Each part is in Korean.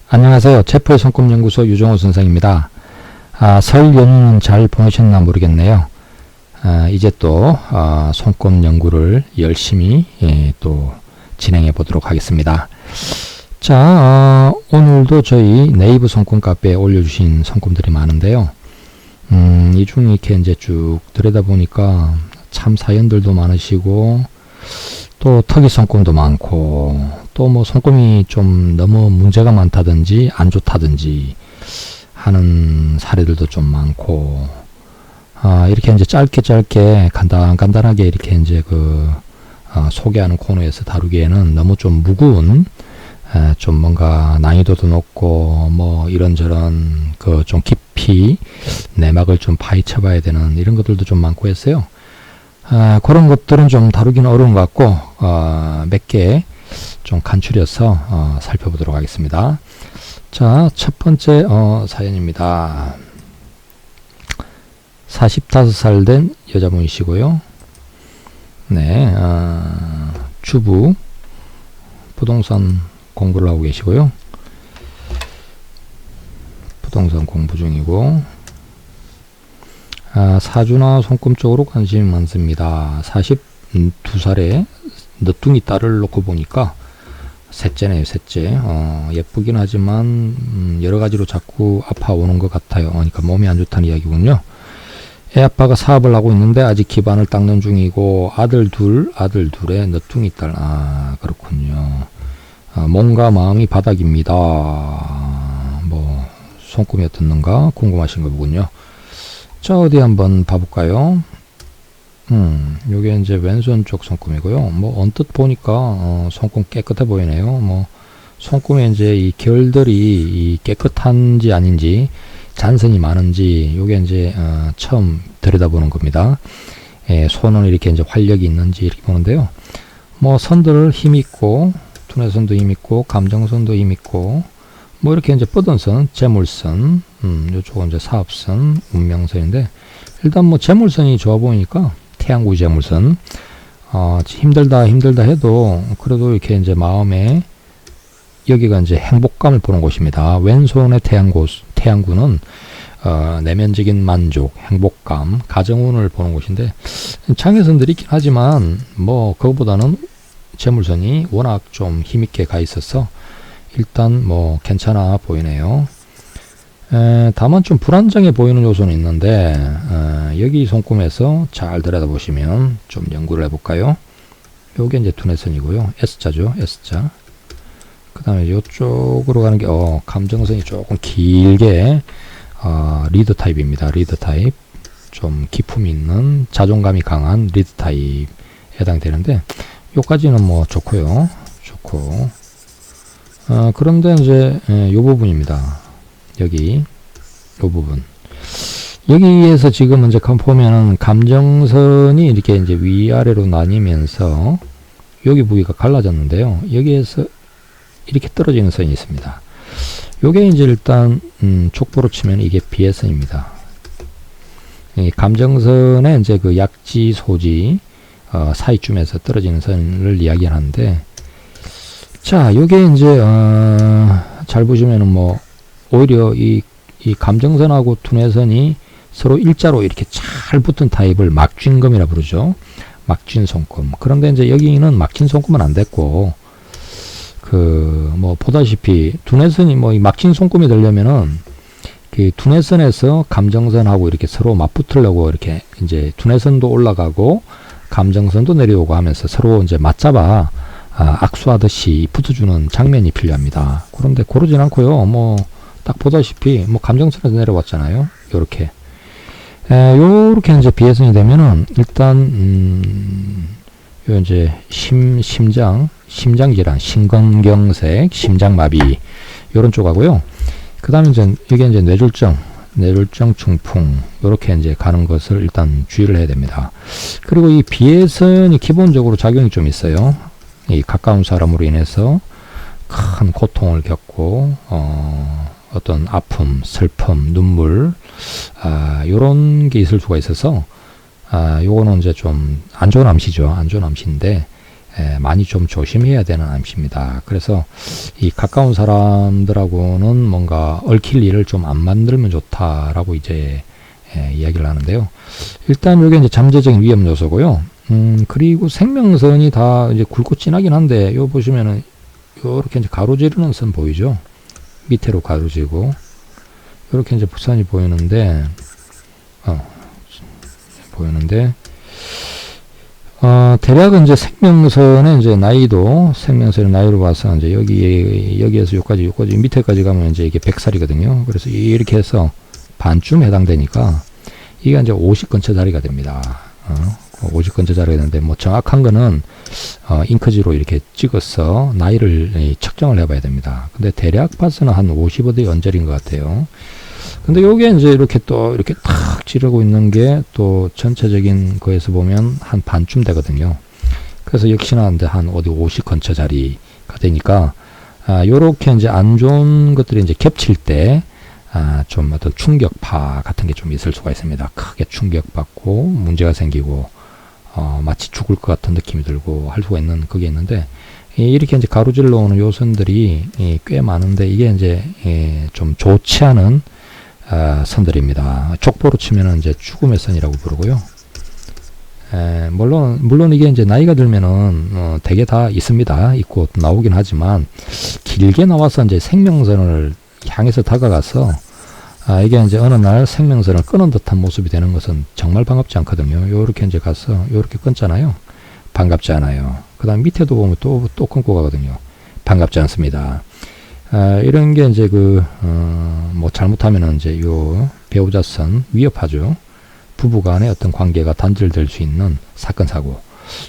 안녕하세요. 체포의 손금연구소 유정호 선생입니다. 설 연휴는 잘 보내셨나 모르겠네요. 이제 또 손금 연구를 열심히 또 진행해 보도록 하겠습니다. 자, 오늘도 저희 네이버 손금 카페에 올려주신 손금들이 많은데요. 이 중에 이렇게 이제 쭉 들여다보니까 참 사연들도 많으시고, 또 특이 손금도 많고, 또 뭐 손금이 좀 너무 문제가 많다든지 안 좋다든지 하는 사례들도 좀 많고, 이렇게 이제 짧게 간단하게 이렇게 이제 소개하는 코너에서 다루기에는 너무 좀 무거운, 좀 뭔가 난이도도 높고 뭐 이런저런 좀 깊이 내막을 좀 파헤쳐 봐야 되는 이런 것들도 좀 많고 했어요. 그런 것들은 좀 다루기는 어려운 것 같고, 몇 개 좀 간추려서 살펴보도록 하겠습니다. 자, 첫 번째 사연입니다. 45살 된 여자분이시고요. 네, 주부, 부동산 공부를 하고 계시고요. 부동산 공부 중이고, 사주나 손금 쪽으로 관심이 많습니다. 42살에 늦둥이 딸을 놓고 보니까 셋째네요, 셋째. 예쁘긴 하지만 여러 가지로 자꾸 아파오는 것 같아요. 그러니까 몸이 안 좋다는 이야기군요. 애 아빠가 사업을 하고 있는데 아직 기반을 닦는 중이고, 아들 둘에 늦둥이 딸. 그렇군요. 몸과 마음이 바닥입니다. 뭐 손금이 어떻는가 궁금하신 거군요. 자, 어디 한번 봐볼까요? 요게 이제 왼손 쪽 손금이고요. 뭐 언뜻 보니까 손금 깨끗해 보이네요. 뭐 손금에 이제 이 결들이 깨끗한지 아닌지, 잔선이 많은지, 요게 이제 처음 들여다보는 겁니다. 손은 이렇게 이제 활력이 있는지 이렇게 보는데요. 뭐 선들 힘 있고, 두뇌선도 힘 있고, 감정선도 힘 있고, 뭐 이렇게 이제 뻗은 선, 재물선, 요쪽은 이제 사업선, 운명선인데, 일단 뭐 재물선이 좋아 보이니까 태양구 재물선, 힘들다 해도 그래도 이렇게 이제 마음에, 여기가 이제 행복감을 보는 곳입니다. 왼손의 태양구는 내면적인 만족, 행복감, 가정운을 보는 곳인데, 장애선들이 있긴 하지만 뭐 그거보다는 재물선이 워낙 좀 힘있게 가 있어서 일단 뭐 괜찮아 보이네요. 다만 좀 불안정해 보이는 요소는 있는데, 여기 손금에서 잘 들여다보시면 좀 연구를 해볼까요? 요게 이제 두뇌선이고요. S자죠, S자. 그 다음에 이쪽으로 가는 게 감정선이 조금 길게 리더 타입입니다. 리더 타입, 좀 기품이 있는, 자존감이 강한 리더 타입에 해당되는데, 요까지는 뭐 좋고요. 좋고, 그런데 이제 요 부분입니다. 여기 요 부분, 여기에서 지금 이제 보면은 감정선이 이렇게 이제 위아래로 나뉘면서 여기 부위가 갈라졌는데요. 여기에서 이렇게 떨어지는 선이 있습니다. 요게 이제 일단 족보로 치면 이게 비애선입니다. 이 감정선의 이제 그 약지 소지 사이쯤에서 떨어지는 선을 이야기하는데, 자, 요게 이제 잘 보시면은 뭐 오히려 이 감정선하고 두뇌선이 서로 일자로 이렇게 잘 붙은 타입을 막쥔금이라 부르죠. 막쥔 손금. 그런데 이제 여기는 막힌 손금은 안 됐고, 뭐 보다시피 두뇌선이 뭐 이 막힌 손금이 되려면은 그 두뇌선에서 감정선하고 이렇게 서로 맞붙으려고 이렇게 이제 두뇌선도 올라가고 감정선도 내려오고 하면서 서로 이제 맞잡아 악수하듯이 붙어주는 장면이 필요합니다. 그런데 그러진 않고요. 뭐 딱 보다시피 뭐 감정선에서 내려왔잖아요. 요렇게 요렇게 이제 비애선이 되면은 일단 요 이제 심장 질환, 심근경색, 심장마비 요런 쪽 하고요. 그 다음에 이제 이게 이제 뇌졸중 중풍 요렇게 이제 가는 것을 일단 주의를 해야 됩니다. 그리고 이 비애선이 기본적으로 작용이 좀 있어요. 이 가까운 사람으로 인해서 큰 고통을 겪고 어떤 아픔, 슬픔, 눈물, 요런 게 있을 수가 있어서, 요거는 이제 좀 안 좋은 암시죠. 안 좋은 암시인데, 많이 좀 조심해야 되는 암시입니다. 그래서 이 가까운 사람들하고는 뭔가 얽힐 일을 좀 안 만들면 좋다라고 이제 이야기를 하는데요. 일단 이게 이제 잠재적인 위험 요소고요. 그리고 생명선이 다 이제 굵고 진하긴 한데, 요 보시면은 요렇게 이제 가로지르는 선 보이죠? 밑으로 가로지고 요렇게 이제 선이 보이는데, 대략은 이제 생명선의 이제 나이도, 생명선의 나이로 봐서 이제 여기에서 여기까지 밑에까지 가면 이제 이게 100살이거든요. 그래서 이렇게 해서 반쯤 해당되니까 이게 이제 50 근처 자리가 됩니다. 50 근처 자리가 되는데, 뭐 정확한 거는 잉크지로 이렇게 찍어서 나이를 측정을 해봐야 됩니다. 근데 대략 봐서는 한 50어디 언저리인 것 같아요. 근데 요게 이제 이렇게 또 이렇게 탁 지르고 있는 게 또 전체적인 거에서 보면 한 반쯤 되거든요. 그래서 역시나 이제 한 어디 50 근처 자리가 되니까, 요렇게 이제 안 좋은 것들이 이제 겹칠 때, 좀 어떤 충격파 같은 게 좀 있을 수가 있습니다. 크게 충격받고 문제가 생기고, 마치 죽을 것 같은 느낌이 들고 할 수가 있는 그게 있는데, 이렇게 이제 가로질러 오는 요선들이 꽤 많은데, 이게 이제 좀 좋지 않은 선들입니다. 족보로 치면은 이제 죽음의 선이라고 부르고요. 물론 이게 이제 나이가 들면은 되게 다 있습니다. 있고 나오긴 하지만, 길게 나와서 이제 생명선을 향해서 다가가서 이게 이제 어느 날 생명선을 끊은 듯한 모습이 되는 것은 정말 반갑지 않거든요. 요렇게 이제 가서 요렇게 끊잖아요. 반갑지 않아요. 그 다음 밑에도 보면 또 끊고 가거든요. 반갑지 않습니다. 이런 게 이제 뭐 잘못하면은 이제 요 배우자선 위협하죠. 부부 간의 어떤 관계가 단절될 수 있는 사건, 사고,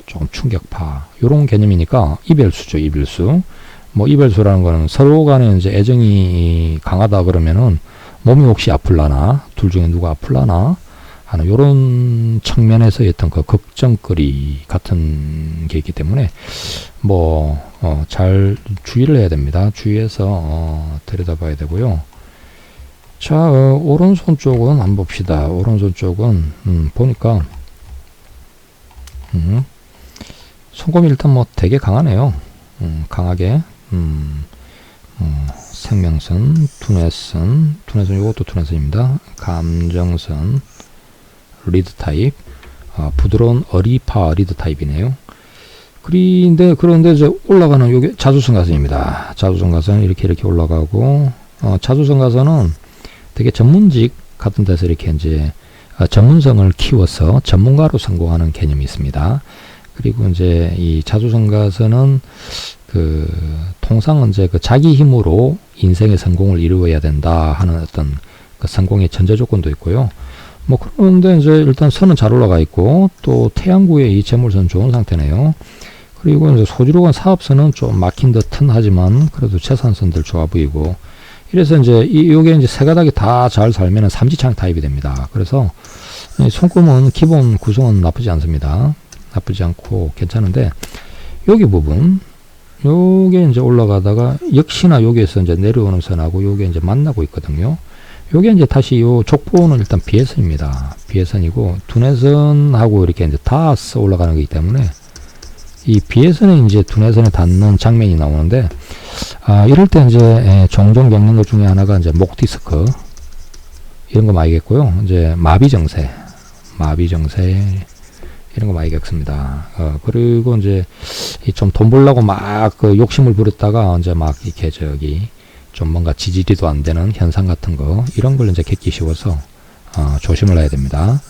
조금 충격파, 요런 개념이니까 이별수죠, 이별수. 뭐 이별수라는 거는 서로 간에 이제 애정이 강하다 그러면은 몸이 혹시 아플라나, 둘 중에 누가 아플라나 하는 요런 측면에서의 어떤 그 걱정거리 같은 게 있기 때문에, 뭐 잘 주의를 해야 됩니다. 주의해서 들여다봐야 되고요. 자, 오른손 쪽은 한번 봅시다. 오른손 쪽은 보니까 손금이 일단 뭐 되게 강하네요. 강하게 생명선, 투뇌선 이것도 투뇌선입니다. 감정선, 리드 타입, 부드러운 어리파 리드 타입이네요. 그런데 이제 올라가는 요게 자주선 가선입니다. 자주선 가선 이렇게 올라가고, 자주선 가선은 되게 전문직 같은 데서 이렇게 이제 전문성을 키워서 전문가로 성공하는 개념이 있습니다. 그리고 이제 이 자주선 가선은 통상은 이제 자기 힘으로 인생의 성공을 이루어야 된다 하는 어떤 성공의 전제 조건도 있고요. 뭐 그런데 이제 일단 선은 잘 올라가 있고, 또 태양구의 이 재물선 좋은 상태네요. 그리고 이제 소주로간 사업선은 좀 막힌 듯은 하지만 그래도 재산선들 좋아 보이고, 이래서 이제 요게 이제 세 가닥이 다 잘 살면은 삼지창 타입이 됩니다. 그래서 손금은 기본 구성은 나쁘지 않습니다. 나쁘지 않고 괜찮은데, 여기 부분, 요게 이제 올라가다가 역시나 여기에서 이제 내려오는 선하고 요게 이제 만나고 있거든요. 요게 이제 다시 요 족보는 일단 비해선입니다. 비해선이고, 두뇌선하고 이렇게 이제 닿아서 올라가는 거기 때문에 이 비해선에 이제 두뇌선에 닿는 장면이 나오는데, 이럴 때 이제 종종 겪는 것 중에 하나가 이제 목 디스크 이런 거 많이 겪고요. 이제 마비정세 이런 거 많이 겪습니다. 그리고 이제 좀 돈 벌려고 막 욕심을 부렸다가 이제 막 이렇게 좀 뭔가 지지리도 안 되는 현상 같은 거, 이런 걸 이제 겪기 쉬워서 조심을 해야 됩니다.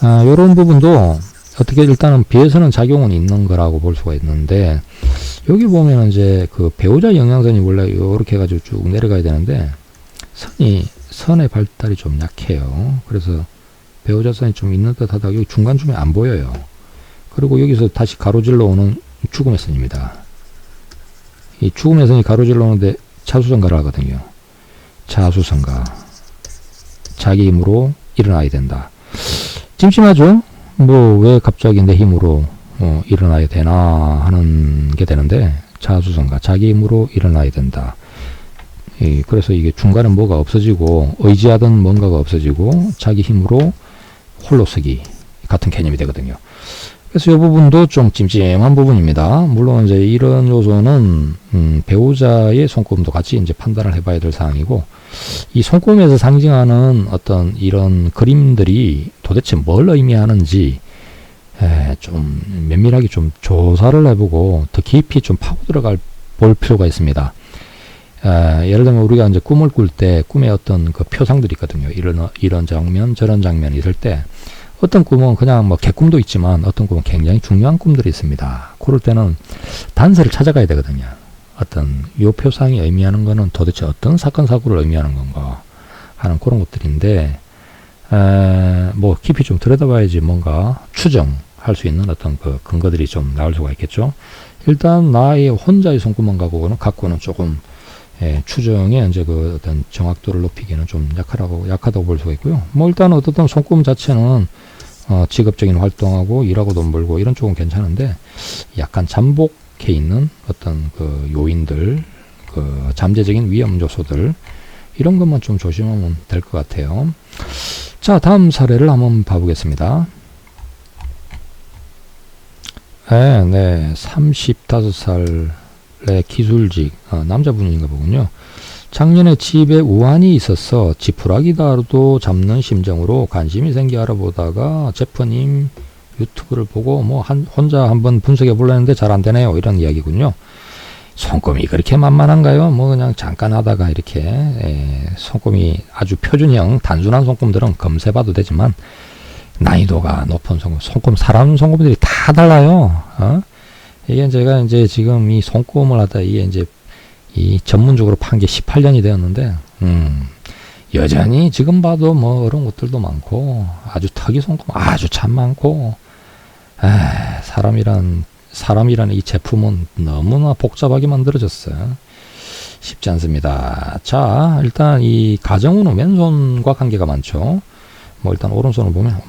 요런 부분도 어떻게 일단은 비해서는 작용은 있는 거라고 볼 수가 있는데, 여기 보면 이제 배우자 영향선이 원래 이렇게 해가지고 쭉 내려가야 되는데, 선의 발달이 좀 약해요. 그래서 배우자선이 좀 있는 듯 하다가 여기 중간쯤에 안 보여요. 그리고 여기서 다시 가로질러 오는 죽음의 선입니다. 이 죽음의 선이 가로질러 오는데 자수성가를 하거든요. 자수성가. 자기 힘으로 일어나야 된다. 찜찜하죠? 뭐 왜 갑자기 내 힘으로 일어나야 되나 하는 게 되는데, 자수성가, 자기 힘으로 일어나야 된다. 그래서 이게 중간에 뭐가 없어지고 의지하던 뭔가가 없어지고 자기 힘으로 홀로 서기 같은 개념이 되거든요. 그래서 이 부분도 좀 찜찜한 부분입니다. 물론 이제 이런 요소는 배우자의 손금도 같이 이제 판단을 해봐야 될 사항이고, 이 손금에서 상징하는 어떤 이런 그림들이 도대체 뭘 의미하는지 좀 면밀하게 좀 조사를 해보고 더 깊이 좀 파고 들어갈 볼 필요가 있습니다. 예를 들면 우리가 이제 꿈을 꿀 때 꿈에 어떤 그 표상들이 있거든요. 이런 장면, 저런 장면이 있을 때 어떤 꿈은 그냥 뭐 개꿈도 있지만 어떤 꿈은 굉장히 중요한 꿈들이 있습니다. 그럴 때는 단서를 찾아가야 되거든요. 어떤 요 표상이 의미하는 거는 도대체 어떤 사건 사고를 의미하는 건가 하는 그런 것들인데, 뭐 깊이 좀 들여다봐야지 뭔가 추정할 수 있는 어떤 그 근거들이 좀 나올 수가 있겠죠. 일단 나의 혼자의 손구멍 갖고는 조금 추정에 이제 그 어떤 정확도를 높이기는 좀 약하다고 볼 수가 있고요. 뭐 일단 어떻든 손금 자체는 직업적인 활동하고 일하고 돈 벌고 이런 쪽은 괜찮은데, 약간 잠복해 있는 어떤 그 요인들, 그 잠재적인 위험 요소들, 이런 것만 좀 조심하면 될 것 같아요. 자, 다음 사례를 한번 봐보겠습니다. 네, 35살의 기술직 남자분인가 보군요. 작년에 집에 우환이 있어서 지푸라기다도 잡는 심정으로 관심이 생겨 알아보다가 제프님 유튜브를 보고 뭐 혼자 한번 분석해 보려는데 잘 안 되네요. 이런 이야기군요. 손금이 그렇게 만만한가요? 뭐 그냥 잠깐 하다가 이렇게 손금이 아주 표준형 단순한 손금들은 검색해봐도 되지만, 난이도가 높은 손금, 사람 손금들이 다 달라요. 이게 제가 이제 지금 이 손금을 하다 이게 이제 이 전문적으로 판 게 18년이 되었는데, 여전히 지금 봐도 뭐 어려운 것들도 많고, 아주 특이 손금 아주 참 많고, 사람이라는 이 제품은 너무나 복잡하게 만들어졌어요. 쉽지 않습니다. 자, 일단 이 가정우는 왼손과 관계가 많죠. 뭐 일단 오른손을 보면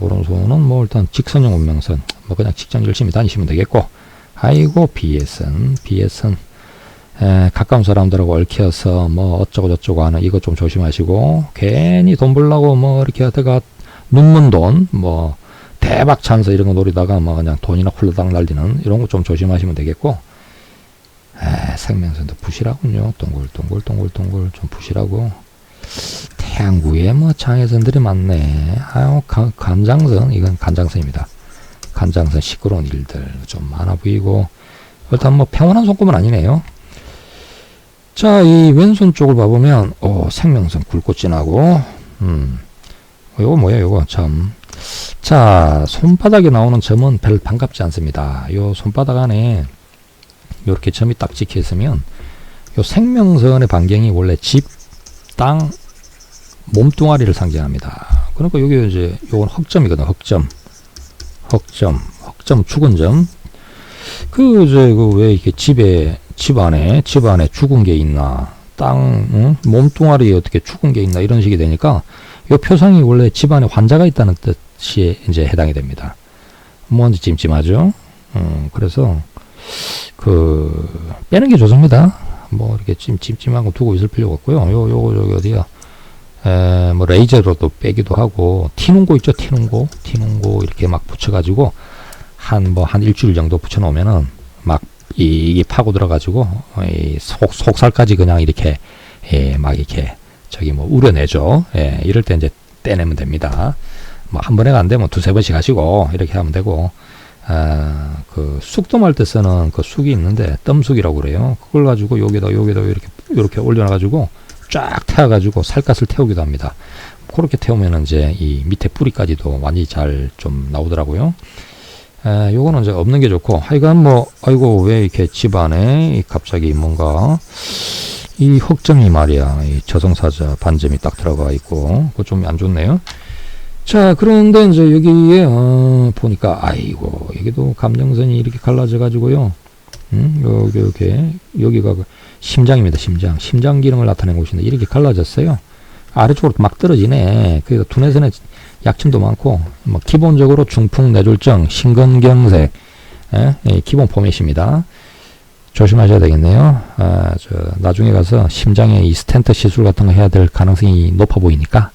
오른손은 뭐 일단 직선형 운명선, 뭐 그냥 직장 열심히 다니시면 되겠고, 아이고 BS는 가까운 사람들하고 얽혀서 뭐 어쩌고 저쩌고 하는 이거 좀 조심하시고, 괜히 돈 벌려고 뭐 이렇게 하다가 눈먼 돈, 뭐 대박 찬스 이런 거 노리다가 뭐 그냥 돈이나 홀라당 날리는 이런 거 좀 조심하시면 되겠고, 생명선도 부실하군요. 동글동글 좀 부실하고, 태양구에 뭐 장애선들이 많네. 아유, 간장선, 이건 간장선입니다. 간장선 시끄러운 일들 좀 많아 보이고, 일단 뭐 평온한 손금은 아니네요. 자, 이 왼손 쪽을 봐보면 생명선 굵고 진하고, 요거 뭐예요? 요거 참. 자, 손바닥에 나오는 점은 별 반갑지 않습니다. 요 손바닥 안에 요렇게 점이 딱 찍혀 있으면 요 생명선의 반경이 원래 집, 땅, 몸뚱아리를 상징합니다. 그러니까 여기 이제 요건 흑점이거든. 흑점, 죽은 점. 왜 이렇게 집 안에 죽은 게 있나, 땅, 몸뚱아리에 어떻게 죽은 게 있나, 이런 식이 되니까 이 표상이 원래 집 안에 환자가 있다는 뜻이 이제 해당이 됩니다. 뭔지 찜찜하죠. 그래서 빼는 게 좋습니다. 뭐 이렇게 찜찜하고 두고 있을 필요가 없고요. 저기 어디야? 뭐 레이저로도 빼기도 하고, 티눈고 있죠? 티눈고 이렇게 막 붙여가지고 한 일주일 정도 붙여놓으면은 막 이게 파고 들어가지고 이 속살까지 그냥 이렇게 막 이렇게 저기 뭐 우려내죠. 이럴 때 이제 떼내면 됩니다. 뭐 한 번에 안 되면 두세 번씩 하시고 이렇게 하면 되고, 쑥 뜸할 때 쓰는 그 쑥이 있는데 뜸쑥이라고 그래요. 그걸 가지고 여기다 이렇게 올려놔가지고 쫙 태워가지고 살갗을 태우기도 합니다. 그렇게 태우면 이제 이 밑에 뿌리까지도 완전히 잘 좀 나오더라고요. 요거는 이제 없는 게 좋고, 하여간 아이고 왜 이렇게 집안에 갑자기 뭔가 이 흑점이 말이야, 이 저승사자 반점이 딱 들어가 있고, 그거 좀 안 좋네요. 자, 그런데 이제 여기에 보니까 아이고 여기도 감정선이 이렇게 갈라져 가지고요. 여기가 심장입니다. 심장 기능을 나타내는 곳인데 이렇게 갈라졌어요. 아래쪽으로 막 떨어지네. 그래서 두뇌선에 약침도 많고, 뭐 기본적으로 중풍뇌졸중, 심근경색, 기본 포맷입니다. 조심하셔야 되겠네요. 나중에 가서 심장에 이 스텐트 시술 같은 거 해야 될 가능성이 높아 보이니까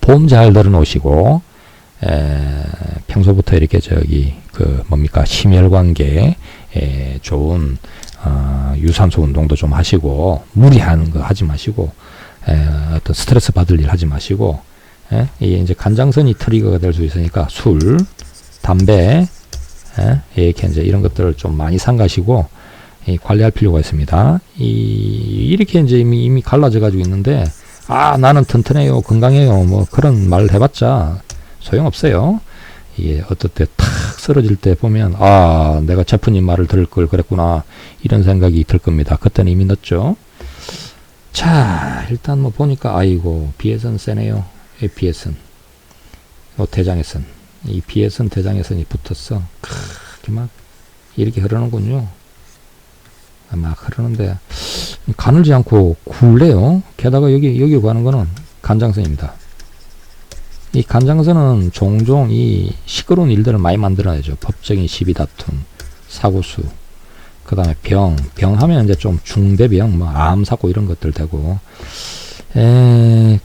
봄 잘 들어 놓으시고, 평소부터 이렇게 저기 그 뭡니까 심혈관계에 좋은 유산소 운동도 좀 하시고 무리하는 거 하지 마시고 어떤 스트레스 받을 일 하지 마시고 이게 이제 간장선이 트리거가 될 수 있으니까 술, 담배 이렇게 이제 이런 것들을 좀 많이 삼가시고 관리할 필요가 있습니다. 이렇게 이제 이미 갈라져 가지고 있는데 나는 튼튼해요, 건강해요, 뭐 그런 말 해봤자 소용없어요. 이게 어떨 때 탁 쓰러질 때 보면 내가 제프님 말을 들을 걸 그랬구나 이런 생각이 들 겁니다. 그때는 이미 늦죠. 자, 일단 뭐 보니까 아이고 비에선 세네요. 비에선 대장에선 이 비에선 대장에선이 붙었어. 그렇게 막 이렇게 흐르는군요. 막 흐르는데 가늘지 않고 굴래요. 게다가 여기 가는 거는 간장선입니다. 이 간장선은 종종 이 시끄러운 일들을 많이 만들어내죠. 법적인 시비 다툼, 사고수, 그 다음에 병하면 이제 좀 중대병, 뭐 암 사고 이런 것들 되고,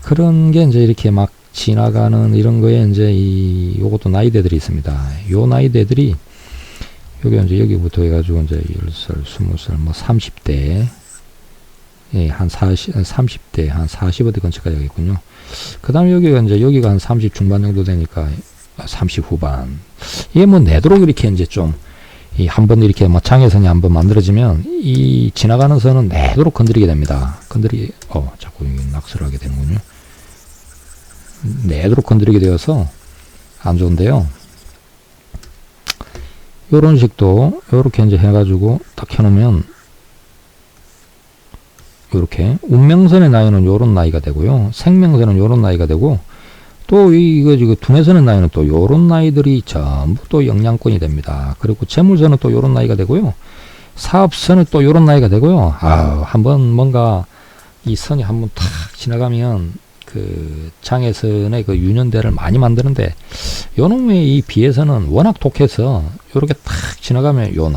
그런 게 이제 이렇게 막 지나가는 이런 거에 이제 요것도 나이대들이 있습니다. 요 나이대들이 요게 이제 여기부터 해가지고 이제 10살, 20살, 뭐 30대, 한 30대, 한 40어디 근처까지 가겠군요. 그 다음에 여기가 한 30 중반 정도 되니까 30 후반. 이게 뭐 내도록 이렇게 이제 좀, 한번 이렇게 뭐 장애선이 한번 만들어지면 이 지나가는 선은 내도록 건드리게 됩니다. 자꾸 낙서를 하게 되는군요. 내도록 건드리게 되어서 안 좋은데요. 요런 식도 요렇게 이제 해가지고 딱 켜놓으면 요렇게 운명선의 나이는 요런 나이가 되고요. 생명선은 요런 나이가 되고 또 이거 두뇌선의 나이는 또 요런 나이들이 전부 또 영양권이 됩니다. 그리고 재물선은 또 요런 나이가 되고요. 사업선은 또 요런 나이가 되고요. 한번 뭔가 이 선이 한번 탁 지나가면 그 장애선의 그 유년대를 많이 만드는데 요놈의 이 비에서는 워낙 독해서 요렇게 탁 지나가면 요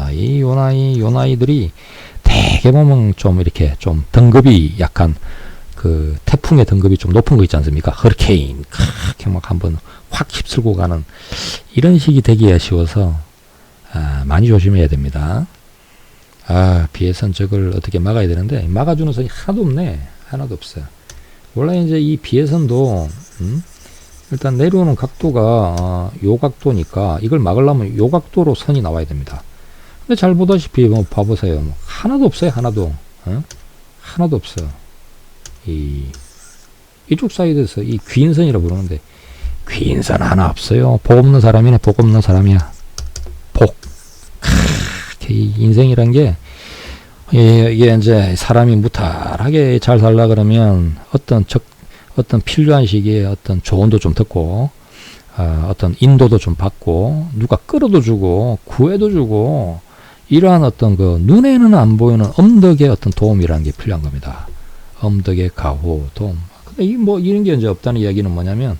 나이들이 대개 보면 좀 이렇게 좀 등급이 약간 그 태풍의 등급이 좀 높은 거 있지 않습니까? 허리케인 그렇게 막 한번 확 휩쓸고 가는 이런 식이 되기가 쉬워서 많이 조심해야 됩니다. 비에선 저걸 어떻게 막아야 되는데 막아주는 선이 하나도 없네. 하나도 없어요. 원래 이제 이 비에선도 일단 내려오는 각도가 요 각도니까 이걸 막으려면 요 각도로 선이 나와야 됩니다. 근데 잘 보다시피 뭐 봐보세요. 뭐 하나도 없어요. 하나도 없어요. 이쪽 사이드에서 이 귀인선이라고 부르는데 귀인선 하나 없어요. 복 없는 사람이네. 복 없는 사람이야. 복. 이 인생이란 게 이게 이제 사람이 무탈하게 잘 살라 그러면 어떤 필요한 시기에 어떤 조언도 좀 듣고 어떤 인도도 좀 받고 누가 끌어도 주고 구해도 주고 이러한 어떤 그 눈에는 안 보이는 엄덕의 어떤 도움이라는 게 필요한 겁니다. 엄덕의 가호, 도움. 근데 이런 게 이제 없다는 이야기는 뭐냐면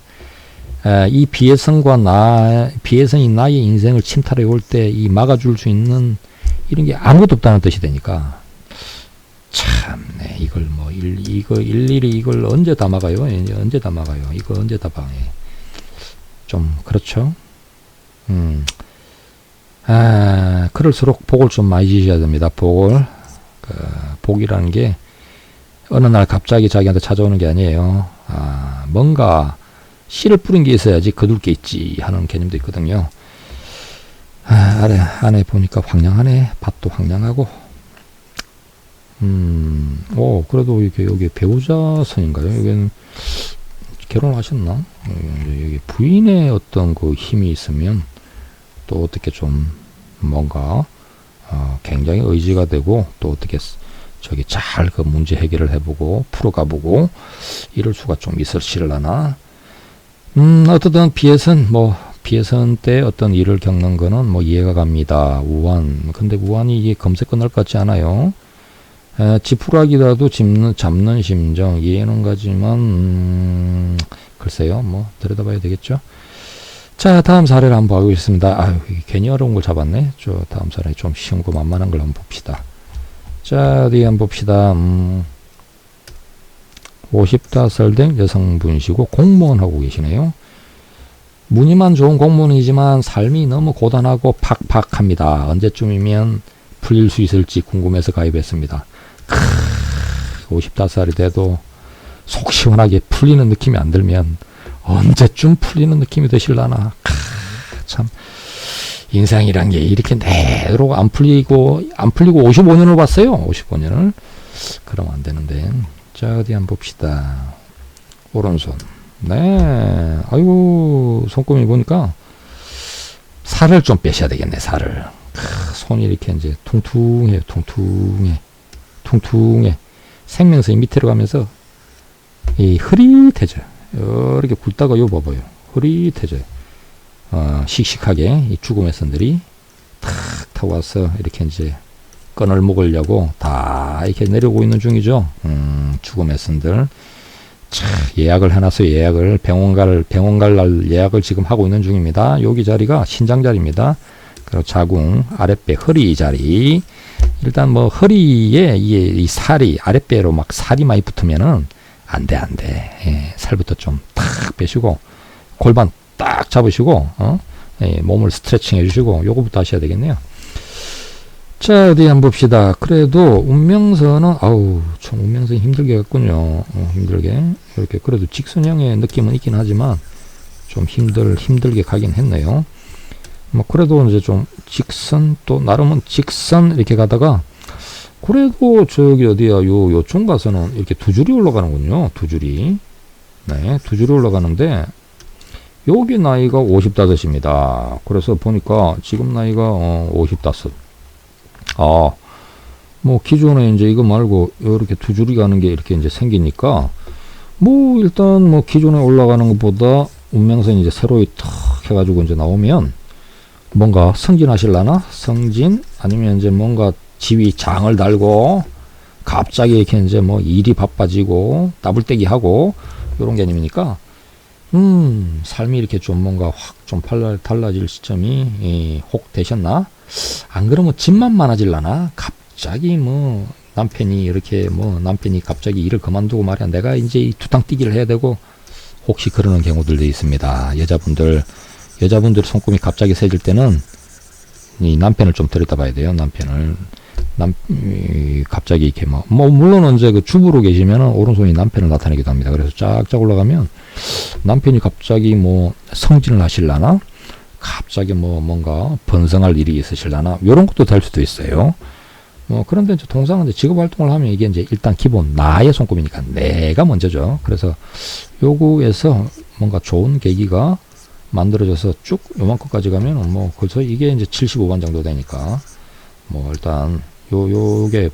이 비해성이 나의 인생을 침탈해 올 때 이 막아줄 수 있는 이런 게 아무것도 없다는 뜻이 되니까 참네 이걸 일일이 이걸 언제 다 막아요? 언제 다 막아요? 이거 언제 다 방해? 좀 그렇죠. 그럴수록 복을 좀 많이 지셔야 됩니다. 복이라는 게 어느 날 갑자기 자기한테 찾아오는 게 아니에요. 뭔가 씨를 뿌린 게 있어야지 거둘 게 있지 하는 개념도 있거든요. 안에 보니까 황량하네. 밭도 황량하고. 그래도 여기 배우자 선인가요? 여기는 결혼하셨나? 여기 부인의 어떤 그 힘이 있으면 또 어떻게 좀 뭔가 굉장히 의지가 되고 또 어떻게 저기 잘 그 문제 해결을 해보고 풀어가보고 이럴 수가 좀 있으시려나. 어쨌든 비해선 때 어떤 일을 겪는 거는 뭐 이해가 갑니다. 우한. 근데 우한이 이게 검색 끝날 것 같지 않아요. 지푸라기라도 잡는 심정 이해는 가지만 글쎄요. 뭐 들여다봐야 되겠죠. 자, 다음 사례를 한번 보겠습니다. 괜히 어려운 걸 잡았네. 다음 사례 좀 쉬운 거 만만한 걸 한번 봅시다. 자, 어디 한번 봅시다. 50살 된 여성분이시고 공무원 하고 계시네요. 무늬만 좋은 공무원이지만 삶이 너무 고단하고 팍팍합니다. 언제쯤이면 풀릴 수 있을지 궁금해서 가입했습니다. 55살이 돼도 속 시원하게 풀리는 느낌이 안 들면 언제쯤 풀리는 느낌이 드실라나. 참 인생이란 게 이렇게 내로 안 풀리고 55년을 봤어요. 55년을. 그러면 안 되는데. 자, 어디 한번 봅시다. 오른손. 네. 아이고, 손금이 보니까 살을 좀 빼셔야 되겠네, 살을. 손이 이렇게 이제 퉁퉁해. 생명선이 밑으로 가면서 이 흐릿해져요. 이렇게 굵다가 요 봐봐요. 흐릿해져요. 씩씩하게 이 죽음의 선들이 탁 타고 와서 이렇게 이제 끈을 먹으려고 다 이렇게 내려오고 있는 중이죠. 죽음의 선들. 예약을 해놨어요. 예약을 병원 갈 날 예약을 지금 하고 있는 중입니다. 여기 자리가 신장 자리입니다. 그리고 자궁 아랫배 허리 자리. 일단 뭐 허리에 이 살이 아랫배로 막 살이 많이 붙으면은 안 돼. 예, 살부터 좀 탁 빼시고 골반 딱 잡으시고 예, 몸을 스트레칭 해주시고 요거부터 하셔야 되겠네요. 자, 어디 한번 봅시다. 그래도 운명선은 참 운명선이 힘들게 갔군요. 힘들게 이렇게 그래도 직선형의 느낌은 있긴 하지만 좀 힘들게 가긴 했네요. 뭐 그래도 이제 좀 직선 또 나름은 직선 이렇게 가다가 그래도 저기 어디야 요쪽 가서는 이렇게 두 줄이 올라가는군요. 두 줄이. 네, 두 줄이 올라가는데 여기 나이가 55입니다. 그래서 보니까 지금 나이가 55. 뭐 기존에 이제 이거 말고 이렇게 두 줄이 가는 게 이렇게 이제 생기니까 뭐 일단 뭐 기존에 올라가는 것보다 운명선이 이제 새로 탁 해가지고 이제 나오면 뭔가 승진하실라나? 승진 아니면 이제 뭔가 지위 장을 달고 갑자기 이렇게 이제 뭐 일이 바빠지고 따블떼기 하고 요런 개념이니까 삶이 이렇게 좀 뭔가 확 좀 달라질 시점이 혹 되셨나? 안 그러면 집만 많아질라나? 갑자기 뭐 남편이 갑자기 일을 그만두고 말이야 내가 이제 이 두탕 뛰기를 해야 되고 혹시 그러는 경우들도 있습니다. 여자분들 손금이 갑자기 세질 때는 이 남편을 좀 들여다봐야 돼요. 남편을 갑자기 이렇게 뭐 물론 이제 그 주부로 계시면은 오른손이 남편을 나타내기도 합니다. 그래서 쫙쫙 올라가면 남편이 갑자기 뭐 성진을 하실라나 갑자기 뭐 뭔가 번성할 일이 있으실라나 요런 것도 될 수도 있어요. 그런데 이제 통상 이제 직업 활동을 하면 이게 이제 일단 기본 나의 손금이니까 내가 먼저죠. 그래서 요거에서 뭔가 좋은 계기가 만들어져서 쭉 요만큼까지 가면 뭐 그래서 이게 이제 75만 정도 되니까 뭐 일단 요게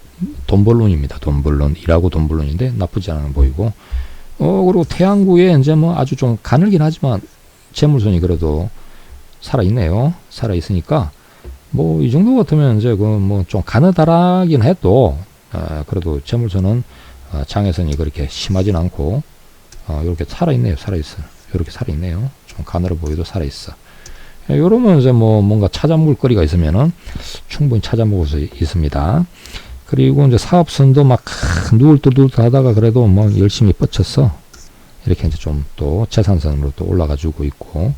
돈벌론입니다. 돈벌론 일하고 돈벌론인데 나쁘지 않아 보이고 그리고 태양구에 이제 뭐 아주 좀 가늘긴 하지만 재물선이 그래도 살아있네요. 살아있으니까 뭐 이 정도 같으면 이제 그 뭐 좀 가느다라긴 해도 그래도 재물선은 장애선이 그렇게 심하진 않고 이렇게 살아있네요. 이렇게 살아있네요. 좀 가늘어 보여도 살아있어. 요러면 이제 뭐 뭔가 찾아먹을 거리가 있으면은 충분히 찾아먹을 수 있습니다. 그리고 이제 사업선도 막 누울 듯 하다가 그래도 뭐 열심히 뻗쳤어. 이렇게 이제 좀 또 재산선으로 또 올라가지고 있고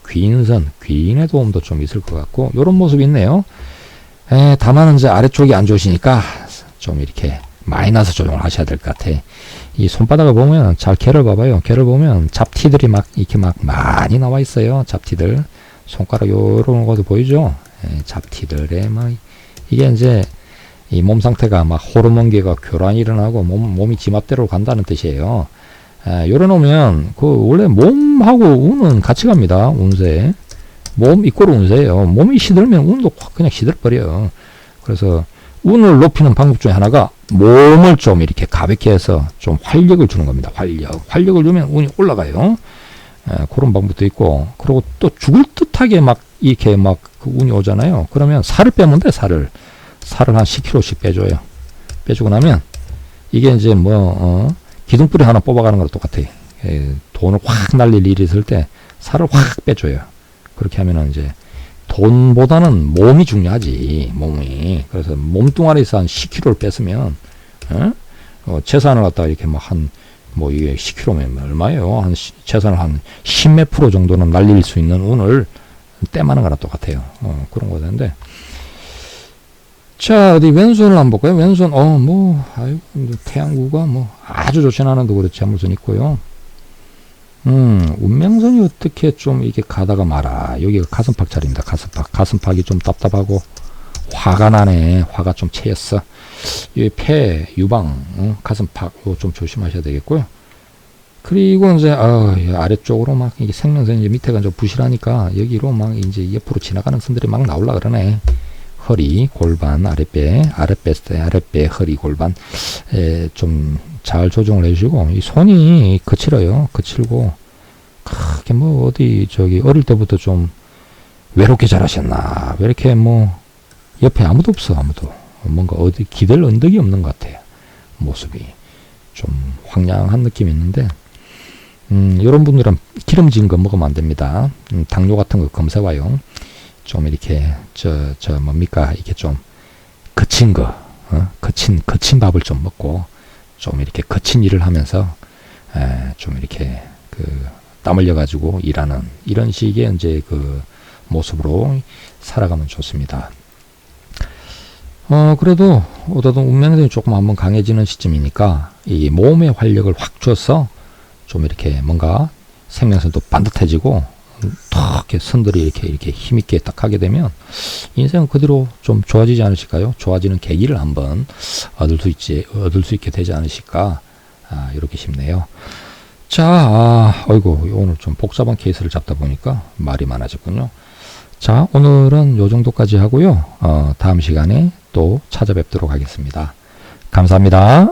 귀인의 도움도 좀 있을 것 같고 요런 모습이 있네요. 다만 이제 아래쪽이 안 좋으시니까 좀 이렇게 마이너스 조정을 하셔야 될 것 같아. 이 손바닥을 보면 잘 개를 봐봐요. 개를 보면 잡티들이 막 이렇게 막 많이 나와 있어요. 잡티들. 손가락 요런 것도 보이죠? 잡티들에 막 이게 이제 이 몸 상태가 막 호르몬계가 교란이 일어나고 몸이 지맘대로 간다는 뜻이에요. 요래놓으면 원래 몸하고 운은 같이 갑니다. 운세. 몸 이꼬르 운세예요. 몸이 시들면 운도 확 그냥 시들버려요. 그래서 운을 높이는 방법 중에 하나가 몸을 좀 이렇게 가볍게 해서 좀 활력을 주는 겁니다. 활력을 주면 운이 올라가요. 그런 방법도 있고, 그리고 또 죽을 듯하게 막 이렇게 막 그 운이 오잖아요. 그러면 살을 빼면 돼. 살을 한 10kg씩 빼줘요. 빼주고 나면 이게 이제 뭐 기둥뿌리 하나 뽑아가는 거랑 똑같아. 돈을 확 날릴 일이 있을 때 살을 확 빼줘요. 그렇게 하면은 이제 돈보다는 몸이 중요하지. 몸이. 그래서 몸뚱아리에서 한 10kg를 뺐으면 재산을 갖다가 이렇게 막 한 뭐 이게 10km면 얼마예요? 최소한 한 10몇 프로 정도는 날릴 수 있는 운을 떼마는 거랑 똑같아요. 그런 거였는데. 자, 어디 왼손을 한번 볼까요? 왼손, 아이고, 태양구가 아주 좋진 않아도 그렇지, 무슨 있고요. 운명선이 어떻게 좀 이게 가다가 말아. 여기가 가슴팍 자리입니다. 가슴팍이 좀 답답하고, 화가 나네. 화가 좀 채였어. 이 폐, 유방, 가슴팍, 이거 좀 조심하셔야 되겠고요. 그리고 이제, 아래쪽으로 막, 이게 생명선 이제 밑에가 좀 부실하니까, 여기로 막 이제 옆으로 지나가는 선들이 막 나올라 그러네. 허리, 골반, 아랫배, 허리, 골반, 좀 잘 조정을 해주시고, 이 손이 거칠어요. 거칠고, 크게 어디, 어릴 때부터 좀 외롭게 자라셨나. 왜 이렇게 옆에 아무도 없어, 아무도. 뭔가 어디 기댈 언덕이 없는 것 같아요. 모습이. 좀 황량한 느낌이 있는데, 이런 분들은 기름진 거 먹으면 안 됩니다. 당뇨 같은 거 검사와요. 좀 이렇게 뭡니까 이게 좀 거친 거, 거친 밥을 좀 먹고 좀 이렇게 거친 일을 하면서 좀 이렇게 땀 흘려 가지고 일하는 이런 식의 이제 모습으로 살아가면 좋습니다. 그래도 어떤 운명선이 조금 한번 강해지는 시점이니까 이 몸의 활력을 확 줘서 좀 이렇게 뭔가 생명선도 반듯해지고 탁 이렇게 선들이 이렇게 힘있게 딱 하게 되면 인생은 그대로 좀 좋아지지 않으실까요? 좋아지는 계기를 한번 얻을 수 있게 되지 않으실까 이렇게 싶네요. 자, 어이구 오늘 좀 복잡한 케이스를 잡다 보니까 말이 많아졌군요. 자, 오늘은 요 정도까지 하고요. 다음 시간에 또 찾아뵙도록 하겠습니다. 감사합니다.